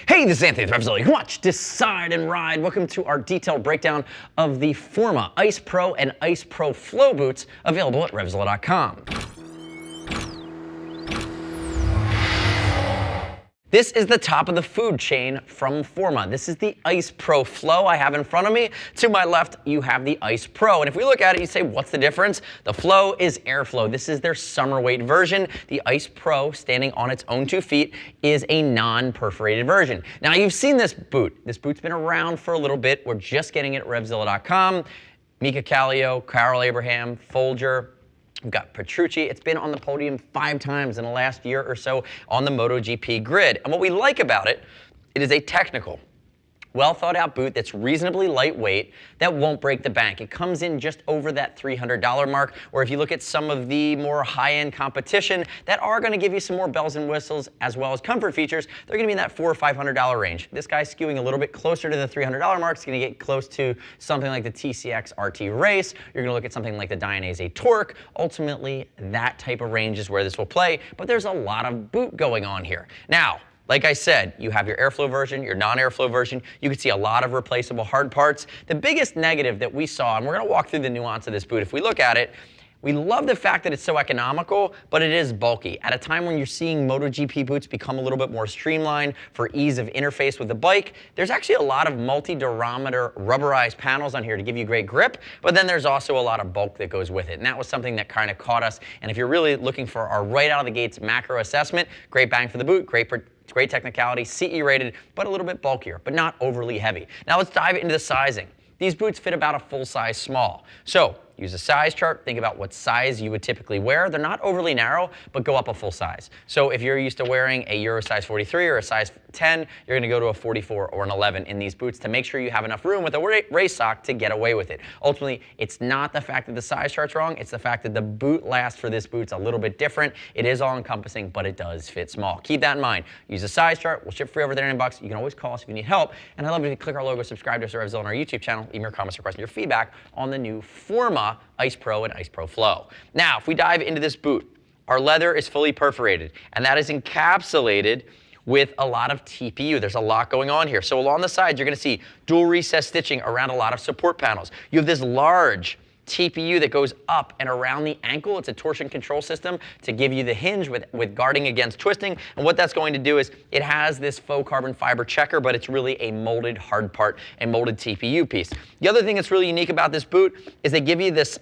Hey, this is Anthony with RevZilla. You can watch, decide, and ride. Welcome to our detailed breakdown of the Forma Ice Pro and Ice Pro Flow boots available at RevZilla.com. This is the top of the food chain from Forma. This is the Ice Pro Flow I have in front of me. To my left, you have the Ice Pro. And if we look at it, you say, what's the difference? The Flow is airflow. This is their summer weight version. The Ice Pro, standing on its own 2 feet, is a non-perforated version. Now, you've seen this boot. This boot's been around for a little bit. We're just getting it at RevZilla.com. Mika Kallio, Carol Abraham, Folger. We've got Petrucci. It's been on the podium 5 times in the last year or so on the MotoGP grid. And what we like about it, it is a technical, well thought out boot that's reasonably lightweight that won't break the bank. It comes in just over that $300 mark, or if you look at some of the more high-end competition that are going to give you some more bells and whistles as well as comfort features, they're going to be in that $400 or $500 range. This guy's skewing a little bit closer to the $300 mark. It's going to get close to something like the TCX RT Race. You're going to look at something like the Dainese Torque. Ultimately, that type of range is where this will play, but there's a lot of boot going on here. Now, like I said, you have your airflow version, your non-airflow version. You can see a lot of replaceable hard parts. The biggest negative that we saw, and we're going to walk through the nuance of this boot. If we look at it, we love the fact that it's so economical, but it is bulky. At a time when you're seeing MotoGP boots become a little bit more streamlined for ease of interface with the bike, there's actually a lot of multi-durometer rubberized panels on here to give you great grip, but then there's also a lot of bulk that goes with it. And that was something that kind of caught us. And if you're really looking for our right out of the gates macro assessment, great bang for the boot, great technicality, CE rated, but a little bit bulkier, but not overly heavy. Now let's dive into the sizing. These boots fit about a full size small. So use a size chart, think about what size you would typically wear. They're not overly narrow, but go up a full size. So if you're used to wearing a Euro size 43 or a size 10, you're gonna go to a 44 or an 11 in these boots to make sure you have enough room with a race sock to get away with it. Ultimately, it's not the fact that the size chart's wrong, it's the fact that the boot last for this boot's a little bit different. It is all encompassing, but it does fit small. Keep that in mind. Use a size chart, we'll ship free over there in inbox. You can always call us if you need help. And I'd love if you click our logo, subscribe to us at RevZilla on our YouTube channel, leave your comments or questions, your feedback on the new Forma Ice Pro and Ice Pro Flow. Now, if we dive into this boot, our leather is fully perforated, and that is encapsulated with a lot of TPU. There's a lot going on here. So along the sides, you're gonna see dual recess stitching around a lot of support panels. You have this large TPU that goes up and around the ankle. It's a torsion control system to give you the hinge with guarding against twisting. And what that's going to do is it has this faux carbon fiber checker, but it's really a molded hard part and molded TPU piece. The other thing that's really unique about this boot is they give you this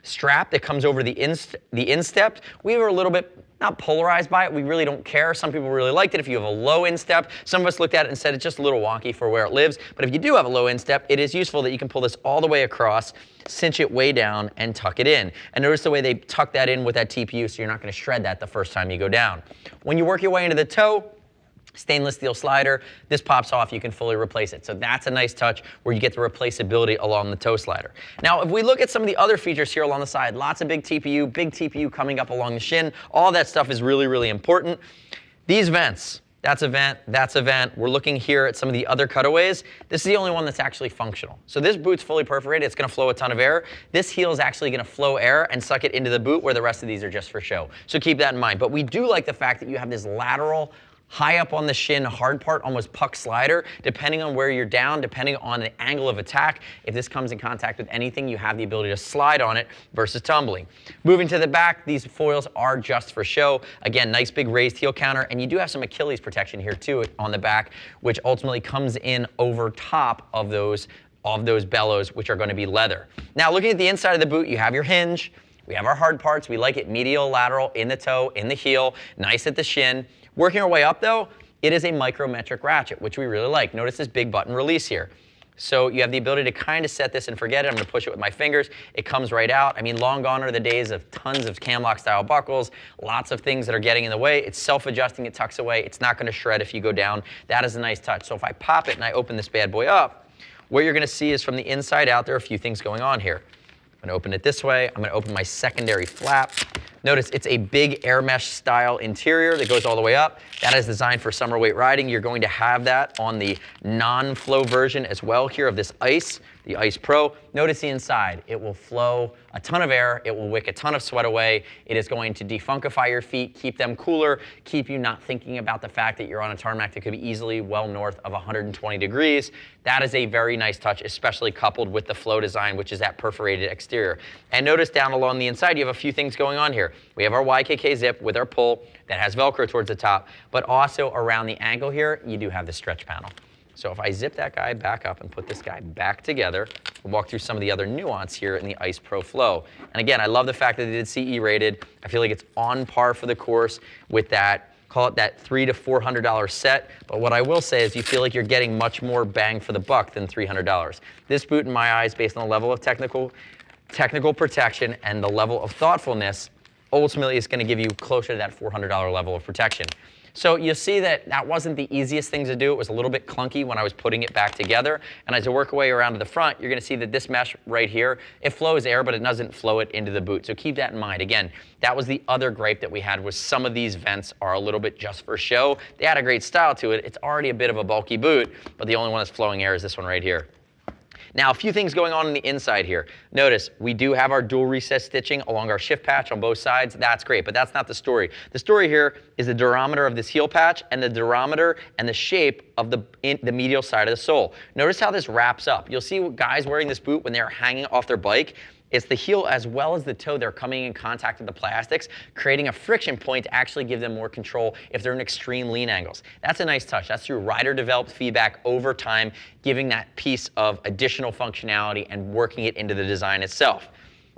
strap that comes over the instep. We were a little bit not polarized by it. We really don't care. Some people really liked it if you have a low instep. Some of us looked at it and said it's just a little wonky for where it lives. But if you do have a low instep, it is useful that you can pull this all the way across, cinch it way down, and tuck it in. And notice the way they tuck that in with that TPU, so you're not going to shred that the first time you go down. When you work your way into the toe, stainless steel slider, this pops off, you can fully replace it. So that's a nice touch where you get the replaceability along the toe slider. Now, if we look at some of the other features here along the side, lots of big TPU coming up along the shin, all that stuff is really, really important. These vents, that's a vent, that's a vent. We're looking here at some of the other cutaways. This is the only one that's actually functional. So this boot's fully perforated, it's gonna flow a ton of air. This heel is actually gonna flow air and suck it into the boot where the rest of these are just for show. So keep that in mind. But we do like the fact that you have this lateral, high up on the shin, hard part, almost puck slider, depending on where you're down, depending on the angle of attack. If this comes in contact with anything, you have the ability to slide on it versus tumbling. Moving to the back, these foils are just for show. Again, nice big raised heel counter, and you do have some Achilles protection here too on the back, which ultimately comes in over top of those bellows, which are going to be leather. Now, looking at the inside of the boot, you have your hinge. We have our hard parts. We like it medial, lateral, in the toe, in the heel, nice at the shin. Working our way up though, it is a micrometric ratchet, which we really like. Notice this big button release here. So you have the ability to kind of set this and forget it. I'm gonna push it with my fingers. It comes right out. I mean, long gone are the days of tons of camlock style buckles, lots of things that are getting in the way. It's self-adjusting, it tucks away. It's not gonna shred if you go down. That is a nice touch. So if I pop it and I open this bad boy up, what you're gonna see is from the inside out, there are a few things going on here. I'm gonna open it this way. I'm gonna open my secondary flap. Notice it's a big air mesh style interior that goes all the way up. That is designed for summer weight riding. You're going to have that on the non-flow version as well here of this ice The Ice Pro, notice the inside. It will flow a ton of air. It will wick a ton of sweat away. It is going to defunkify your feet, keep them cooler, keep you not thinking about the fact that you're on a tarmac that could be easily well north of 120 degrees. That is a very nice touch, especially coupled with the flow design, which is that perforated exterior. And notice down along the inside, you have a few things going on here. We have our YKK zip with our pull that has Velcro towards the top, but also around the ankle here, you do have the stretch panel. So if I zip that guy back up and put this guy back together, we'll walk through some of the other nuance here in the Ice Pro Flow. And again, I love the fact that they did CE rated. I feel like it's on par for the course with that, call it that $300 to $400 set. But what I will say is you feel like you're getting much more bang for the buck than $300. This boot, in my eyes, based on the level of technical protection and the level of thoughtfulness, ultimately is going to give you closer to that $400 level of protection. So you'll see that that wasn't the easiest thing to do. It was a little bit clunky when I was putting it back together. And as I work away around to the front, you're going to see that this mesh right here, it flows air, but it doesn't flow it into the boot. So keep that in mind. Again, that was the other gripe that we had was some of these vents are a little bit just for show. They add a great style to it. It's already a bit of a bulky boot, but the only one that's flowing air is this one right here. Now, a few things going on the inside here. Notice, we do have our dual recess stitching along our shift patch on both sides. That's great, but that's not the story. The story here is the durometer of this heel patch and the durometer and the shape of the medial side of the sole. Notice how this wraps up. You'll see guys wearing this boot when they're hanging off their bike. It's the heel as well as the toe. They're coming in contact with the plastics, creating a friction point to actually give them more control if they're in extreme lean angles. That's a nice touch. That's through rider-developed feedback over time, giving that piece of additional functionality and working it into the design itself.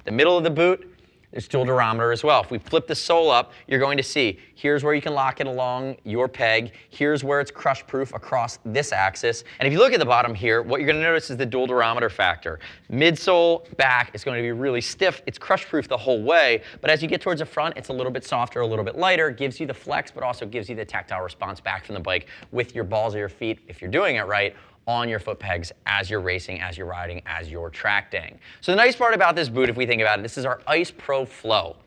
The middle of the boot, there's dual durometer as well. If we flip the sole up, you're going to see here's where you can lock it along your peg. Here's where it's crush proof across this axis. And if you look at the bottom here, what you're going to notice is the dual durometer factor. Midsole back is going to be really stiff. It's crush proof the whole way. But as you get towards the front, it's a little bit softer, a little bit lighter, gives you the flex, but also gives you the tactile response back from the bike with your balls of your feet, if you're doing it right, on your foot pegs as you're racing, as you're riding, as you're tracting. So the nice part about this boot, if we think about it, this is our Ice Pro Flow.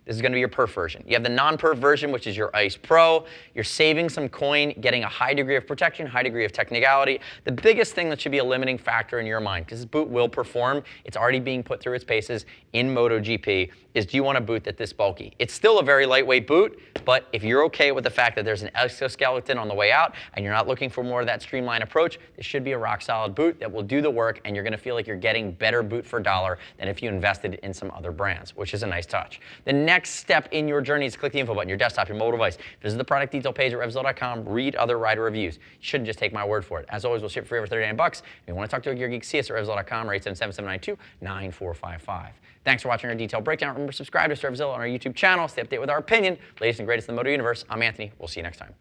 This is going to be your perf version. You have the non-perf version, which is your Ice Pro. You're saving some coin, getting a high degree of protection, high degree of technicality. The biggest thing that should be a limiting factor in your mind, because this boot will perform, it's already being put through its paces in MotoGP, is do you want a boot that's this bulky? It's still a very lightweight boot, but if you're okay with the fact that there's an exoskeleton on the way out and you're not looking for more of that streamlined approach, this should be a rock solid boot that will do the work, and you're going to feel like you're getting better boot for dollar than if you invested in some other brands, which is a nice touch. The next step in your journey is click the info button, your desktop, your mobile device. Visit the product detail page at RevZilla.com. Read other rider reviews. You shouldn't just take my word for it. As always, we'll ship for over $39. If you want to talk to a Gear Geek, see us at RevZilla.com or 877-792-9455. Thanks for watching our detailed breakdown. Remember, subscribe to RevZilla on our YouTube channel. Stay updated with our opinion, latest and greatest in the moto universe. I'm Anthony. We'll see you next time.